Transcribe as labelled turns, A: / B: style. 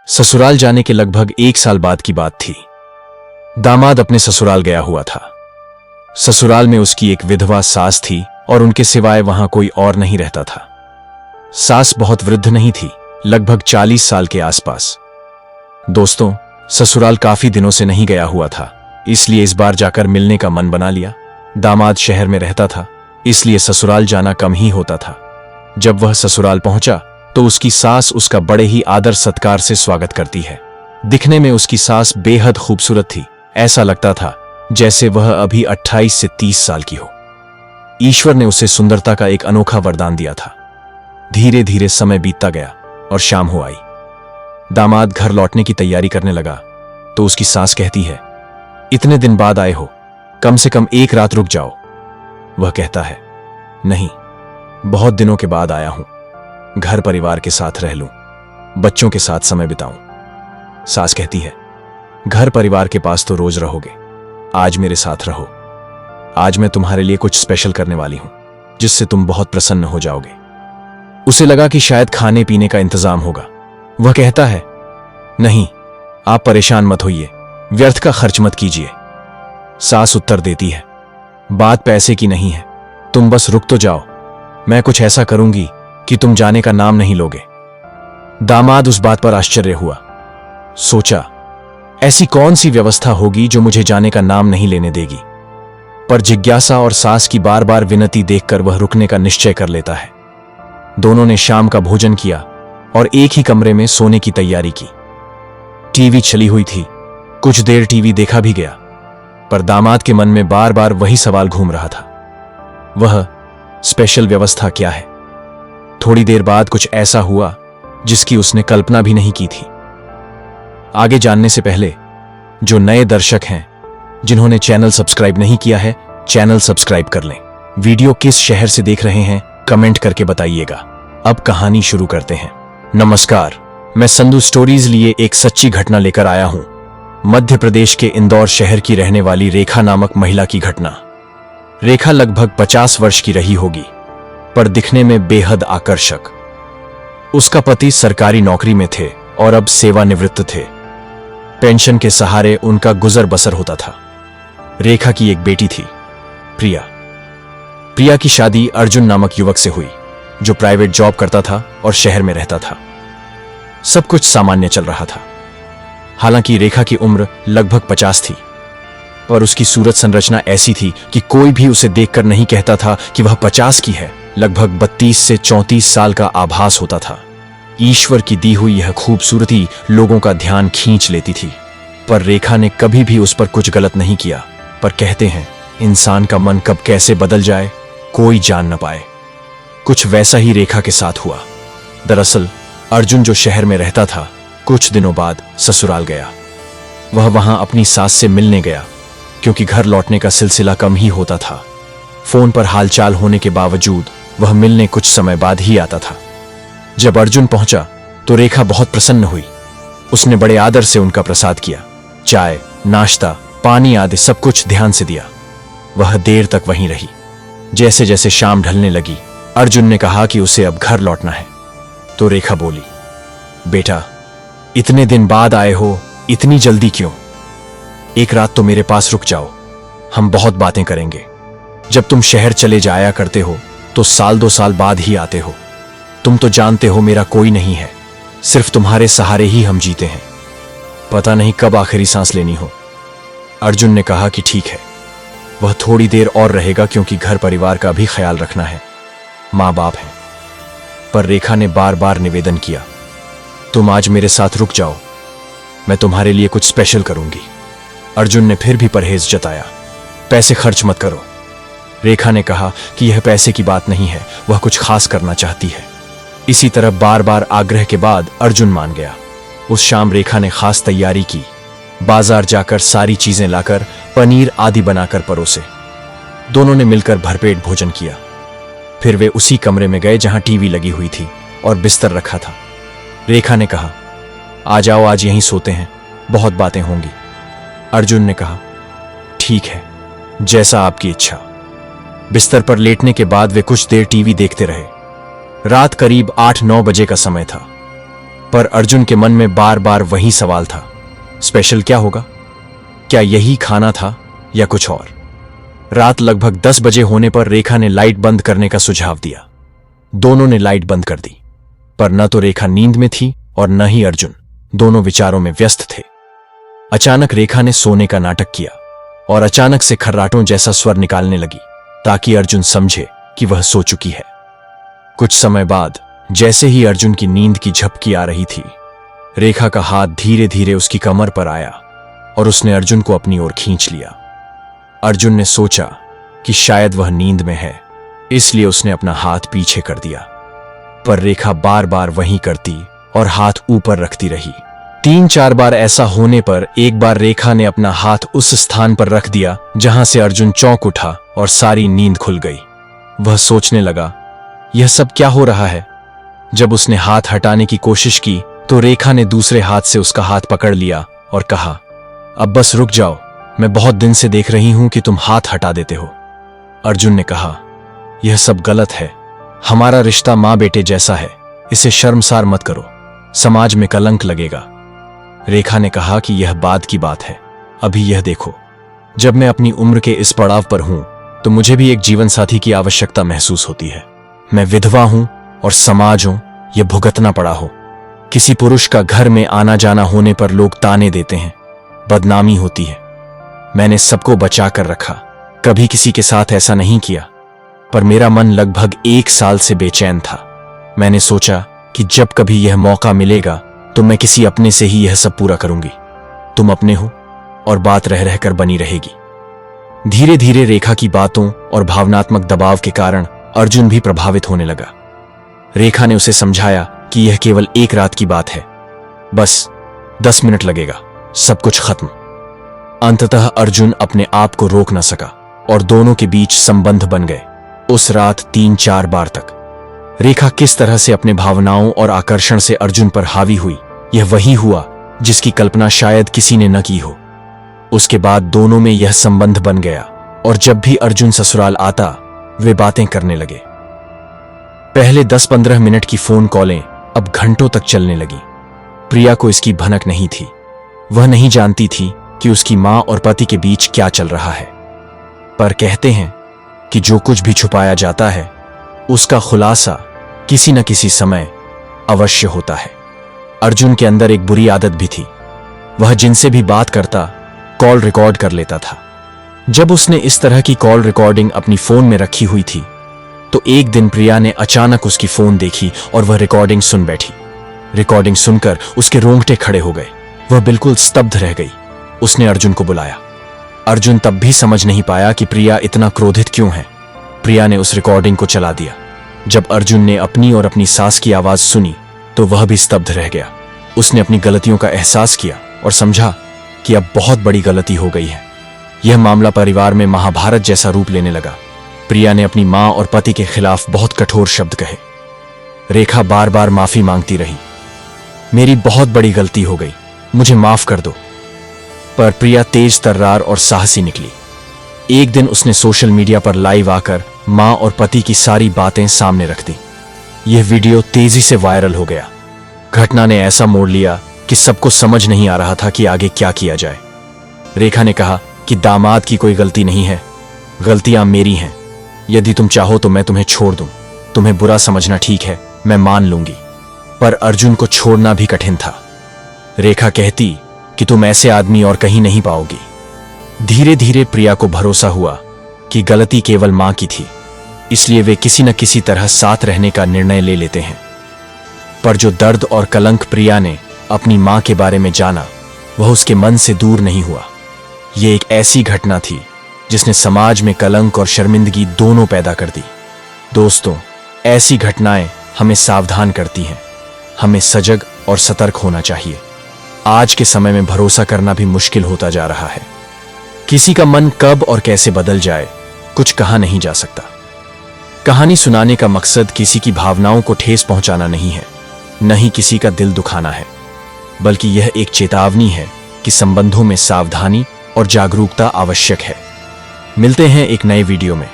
A: ससुराल जाने के लगभग 1 साल बाद की बात थी। दामाद अपने ससुराल गया हुआ था। ससुराल में उसकी एक विधवा सास थी और उनके सिवाय वहां कोई और नहीं रहता था। सास बहुत वृद्ध नहीं थी, लगभग 40 साल के आसपास। दोस्तों, ससुराल काफी दिनों से नहीं गया हुआ था, इसलिए इस बार जाकर मिलने का मन बना लिया। दामाद शहर में रहता था, इसलिए ससुराल जाना कम ही होता था। जब वह ससुराल पहुंचा तो उसकी सास उसका बड़े ही आदर सत्कार से स्वागत करती है। दिखने में उसकी सास बेहद खूबसूरत थी। ऐसा लगता था जैसे वह अभी 28 से 30 साल की हो। ईश्वर ने उसे सुंदरता का एक अनोखा वरदान दिया था। धीरे धीरे समय बीतता गया और शाम हो आई। दामाद घर लौटने की तैयारी करने लगा तो उसकी सास कहती है, इतने दिन बाद आए हो, कम से कम एक रात रुक जाओ। वह कहता है, नहीं, बहुत दिनों के बाद आया हूं, घर परिवार के साथ रह लूं, बच्चों के साथ समय बिताऊं। सास कहती है, घर परिवार के पास तो रोज रहोगे, आज मेरे साथ रहो। आज मैं तुम्हारे लिए कुछ स्पेशल करने वाली हूं, जिससे तुम बहुत प्रसन्न हो जाओगे। उसे लगा कि शायद खाने पीने का इंतजाम होगा। वह कहता है, नहीं, आप परेशान मत होइए, व्यर्थ का खर्च मत कीजिए। सास उत्तर देती है, बात पैसे की नहीं है, तुम बस रुक तो जाओ, मैं कुछ ऐसा करूंगी कि तुम जाने का नाम नहीं लोगे। दामाद उस बात पर आश्चर्य हुआ। सोचा, ऐसी कौन सी व्यवस्था होगी जो मुझे जाने का नाम नहीं लेने देगी। पर जिज्ञासा और सास की बार बार विनती देखकर वह रुकने का निश्चय कर लेता है। दोनों ने शाम का भोजन किया और एक ही कमरे में सोने की तैयारी की। टीवी चली हुई थी। कुछ देर टीवी देखा भी गया, पर दामाद के मन में बार बार वही सवाल घूम रहा था, वह स्पेशल व्यवस्था क्या है। थोड़ी देर बाद कुछ ऐसा हुआ जिसकी उसने कल्पना भी नहीं की थी। आगे जानने से पहले जो नए दर्शक हैं, जिन्होंने चैनल सब्सक्राइब नहीं किया है, चैनल सब्सक्राइब कर लें। वीडियो किस शहर से देख रहे हैं कमेंट करके बताइएगा। अब कहानी शुरू करते हैं। नमस्कार, मैं संधू स्टोरीज लिए एक सच्ची घटना लेकर आया हूं। मध्य प्रदेश के इंदौर शहर की रहने वाली रेखा नामक महिला की घटना। रेखा लगभग 50 वर्ष की रही होगी, पर दिखने में बेहद आकर्षक। उसका पति सरकारी नौकरी में थे और अब सेवानिवृत्त थे। पेंशन के सहारे उनका गुजर बसर होता था। रेखा की एक बेटी थी, प्रिया। प्रिया की शादी अर्जुन नामक युवक से हुई, जो प्राइवेट जॉब करता था और शहर में रहता था। सब कुछ सामान्य चल रहा था। हालांकि रेखा की उम्र लगभग 50 थी, पर उसकी सूरत संरचना ऐसी थी कि कोई भी उसे देखकर नहीं कहता था कि वह 50 की है। लगभग 32 से 34 साल का आभास होता था। ईश्वर की दी हुई यह खूबसूरती लोगों का ध्यान खींच लेती थी, पर रेखा ने कभी भी उस पर कुछ गलत नहीं किया। पर कहते हैं, इंसान का मन कब कैसे बदल जाए कोई जान न पाए। कुछ वैसा ही रेखा के साथ हुआ। दरअसल अर्जुन जो शहर में रहता था, कुछ दिनों बाद ससुराल गया। वह वहां अपनी सास से मिलने गया, क्योंकि घर लौटने का सिलसिला कम ही होता था। फोन पर हालचाल होने के बावजूद वह मिलने कुछ समय बाद ही आता था। जब अर्जुन पहुंचा तो रेखा बहुत प्रसन्न हुई। उसने बड़े आदर से उनका प्रसाद किया। चाय, नाश्ता, पानी आदि सब कुछ ध्यान से दिया। वह देर तक वहीं रही। जैसे जैसे शाम ढलने लगी, अर्जुन ने कहा कि उसे अब घर लौटना है। तो रेखा बोली, बेटा, इतने दिन बाद आए हो, इतनी जल्दी क्यों? एक रात तो मेरे पास रुक जाओ, हम बहुत बातें करेंगे। जब तुम शहर चले जाया करते हो तो 1-2 साल बाद ही आते हो। तुम तो जानते हो मेरा कोई नहीं है, सिर्फ तुम्हारे सहारे ही हम जीते हैं। पता नहीं कब आखिरी सांस लेनी हो। अर्जुन ने कहा कि ठीक है, वह थोड़ी देर और रहेगा, क्योंकि घर परिवार का भी ख्याल रखना है, माँ बाप हैं। पर रेखा ने बार बार निवेदन किया, तुम आज मेरे साथ रुक जाओ, मैं तुम्हारे लिए कुछ स्पेशल करूंगी। अर्जुन ने फिर भी परहेज जताया, पैसे खर्च मत करो। रेखा ने कहा कि यह पैसे की बात नहीं है, वह कुछ खास करना चाहती है। इसी तरह बार बार आग्रह के बाद अर्जुन मान गया। उस शाम रेखा ने खास तैयारी की। बाजार जाकर सारी चीजें लाकर पनीर आदि बनाकर परोसे। दोनों ने मिलकर भरपेट भोजन किया। फिर वे उसी कमरे में गए जहां टीवी लगी हुई थी और बिस्तर रखा था। रेखा ने कहा, आ जाओ, आज यहीं सोते हैं, बहुत बातें होंगी। अर्जुन ने कहा, ठीक है, जैसा आपकी इच्छा। बिस्तर पर लेटने के बाद वे कुछ देर टीवी देखते रहे। रात करीब 8-9 बजे का समय था। पर अर्जुन के मन में बार बार वही सवाल था, स्पेशल क्या होगा? क्या यही खाना था या कुछ और? रात लगभग 10 बजे होने पर रेखा ने लाइट बंद करने का सुझाव दिया। दोनों ने लाइट बंद कर दी, पर न तो रेखा नींद में थी और न ही अर्जुन। दोनों विचारों में व्यस्त थे। अचानक रेखा ने सोने का नाटक किया और अचानक से खर्राटों जैसा स्वर निकालने लगी, ताकि अर्जुन समझे कि वह सो चुकी है। कुछ समय बाद जैसे ही अर्जुन की नींद की झपकी आ रही थी, रेखा का हाथ धीरे धीरे उसकी कमर पर आया और उसने अर्जुन को अपनी ओर खींच लिया। अर्जुन ने सोचा कि शायद वह नींद में है, इसलिए उसने अपना हाथ पीछे कर दिया, पर रेखा बार बार वही करती और हाथ ऊपर रखती रही। 3-4 बार ऐसा होने पर एक बार रेखा ने अपना हाथ उस स्थान पर रख दिया जहां से अर्जुन चौंक उठा और सारी नींद खुल गई। वह सोचने लगा, यह सब क्या हो रहा है? जब उसने हाथ हटाने की कोशिश की तो रेखा ने दूसरे हाथ से उसका हाथ पकड़ लिया और कहा, अब बस रुक जाओ, मैं बहुत दिन से देख रही हूं कि तुम हाथ हटा देते हो। अर्जुन ने कहा, यह सब गलत है। हमारा रिश्ता मां बेटे जैसा है, इसे शर्मसार मत करो, समाज में कलंक लगेगा। रेखा ने कहा कि यह बाद की बात है, अभी यह देखो, जब मैं अपनी उम्र के इस पड़ाव पर हूं तो मुझे भी एक जीवन साथी की आवश्यकता महसूस होती है। मैं विधवा हूं और समाजों यह भुगतना पड़ा हो। किसी पुरुष का घर में आना जाना होने पर लोग ताने देते हैं, बदनामी होती है। मैंने सबको बचा कर रखा, कभी किसी के साथ ऐसा नहीं किया, पर मेरा मन लगभग 1 साल से बेचैन था। मैंने सोचा कि जब कभी यह मौका मिलेगा तो मैं किसी अपने से ही यह सब पूरा करूंगी। तुम अपने हो और बात रह रहकर बनी रहेगी। धीरे धीरे रेखा की बातों और भावनात्मक दबाव के कारण अर्जुन भी प्रभावित होने लगा। रेखा ने उसे समझाया कि यह केवल एक रात की बात है, बस 10 मिनट लगेगा, सब कुछ खत्म। अंततः अर्जुन अपने आप को रोक न सका और दोनों के बीच संबंध बन गए। उस रात 3-4 बार तक रेखा किस तरह से अपने भावनाओं और आकर्षण से अर्जुन पर हावी हुई, यह वही हुआ जिसकी कल्पना शायद किसी ने न की हो। उसके बाद दोनों में यह संबंध बन गया और जब भी अर्जुन ससुराल आता वे बातें करने लगे। पहले 10-15 मिनट की फोन कॉलें अब घंटों तक चलने लगी। प्रिया को इसकी भनक नहीं थी। वह नहीं जानती थी कि उसकी मां और पति के बीच क्या चल रहा है, पर कहते हैं कि जो कुछ भी छुपाया जाता है उसका खुलासा किसी न किसी समय अवश्य होता है। अर्जुन के अंदर एक बुरी आदत भी थी। वह जिनसे भी बात करता कॉल रिकॉर्ड कर लेता था। जब उसने इस तरह की कॉल रिकॉर्डिंग अपनी फोन में रखी हुई थी तो एक दिन प्रिया ने अचानक उसकी फोन देखी और वह रिकॉर्डिंग सुन बैठी। रिकॉर्डिंग सुनकर उसके रोंगटे खड़े हो गए। वह बिल्कुल स्तब्ध रह गई। उसने अर्जुन को बुलाया। अर्जुन तब भी समझ नहीं पाया कि प्रिया इतना क्रोधित क्यों है। प्रिया ने उस रिकॉर्डिंग को चला दिया। जब अर्जुन ने अपनी और अपनी सास की आवाज सुनी तो वह भी स्तब्ध रह गया। उसने अपनी गलतियों का एहसास किया और समझा कि अब बहुत बड़ी गलती हो गई है। यह मामला परिवार में महाभारत जैसा रूप लेने लगा। प्रिया ने अपनी मां और पति के खिलाफ बहुत कठोर शब्द कहे। रेखा बार बार माफी मांगती रही, मेरी बहुत बड़ी गलती हो गई, मुझे माफ कर दो। पर प्रिया तेज तर्रार और साहसी निकली। एक दिन उसने सोशल मीडिया पर लाइव आकर मां और पति की सारी बातें सामने रख दी। यह वीडियो तेजी से वायरल हो गया। घटना ने ऐसा मोड़ लिया कि सबको समझ नहीं आ रहा था कि आगे क्या किया जाए। रेखा ने कहा कि दामाद की कोई गलती नहीं है, गलतियां मेरी हैं। यदि तुम चाहो तो मैं तुम्हें छोड़ दूं। तुम्हें बुरा समझना ठीक है, मैं मान लूंगी। पर अर्जुन को छोड़ना भी कठिन था। रेखा कहती कि तुम ऐसे आदमी और कहीं नहीं पाओगी। धीरे धीरे प्रिया को भरोसा हुआ कि गलती केवल मां की थी, इसलिए वे किसी न किसी तरह साथ रहने का निर्णय ले लेते हैं। पर जो दर्द और कलंक प्रिया ने अपनी मां के बारे में जाना वह उसके मन से दूर नहीं हुआ। यह एक ऐसी घटना थी जिसने समाज में कलंक और शर्मिंदगी दोनों पैदा कर दी। दोस्तों, ऐसी घटनाएं हमें सावधान करती हैं। हमें सजग और सतर्क होना चाहिए। आज के समय में भरोसा करना भी मुश्किल होता जा रहा है। किसी का मन कब और कैसे बदल जाए कुछ कहा नहीं जा सकता। कहानी सुनाने का मकसद किसी की भावनाओं को ठेस पहुंचाना नहीं है, न ही किसी का दिल दुखाना है, बल्कि यह एक चेतावनी है कि संबंधों में सावधानी और जागरूकता आवश्यक है। मिलते हैं एक नए वीडियो में।